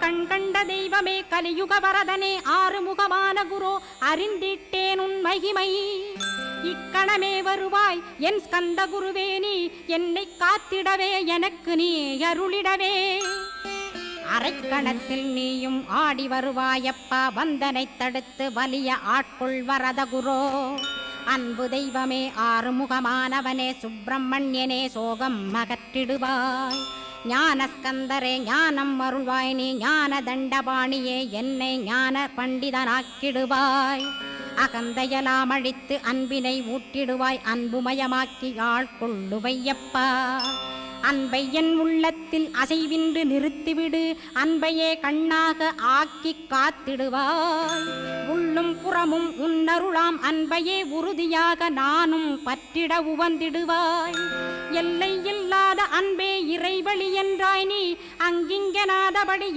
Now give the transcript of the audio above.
கண் கண்ட தெய்வமே கலியுக வரதனே ஆறுமுகமான குரு அறிந்திட்டேன் உன் மகிமை இக்கணமே வருவாய் என் ஸ்கந்த குருவே நீ என்னை காத்திடவே எனக்கு நீ அருளிடவே அரைக்கணத்தில் நீயும் ஆடி வருவாயப்பா வந்தனை தடுத்து வலிய ஆட்கொள் வரத குரோ அன்பு தெய்வமே ஆறுமுகமானவனே சுப்பிரமணியனே சோகம் அகற்றிடுவாய் ஞானஸ்கந்தரே ஞானம் அருள்வாய் நீ ஞான தண்டபாணியே என்னை ஞான பண்டிதனாக்கிடுவாய் அகந்தையலாம் அழித்து அன்பினை ஊட்டிடுவாய் அன்புமயமாக்கி ஆள்கொள்ளுவையப்பா அன்பை என் உள்ளத்தில் அசைவின்று நிறுத்திவிடு அன்பையே கண்ணாக ஆக்கி காத்திடுவாய் உள்ளும் புறமும் உன்னருளாம் அன்பையே உறுதியாக நானும் பற்றிட உவந்திடுவாய் எல்லை இல்லாத அன்பே இறைவழி என்றாய் நீ அங்கிங்கனாதபடி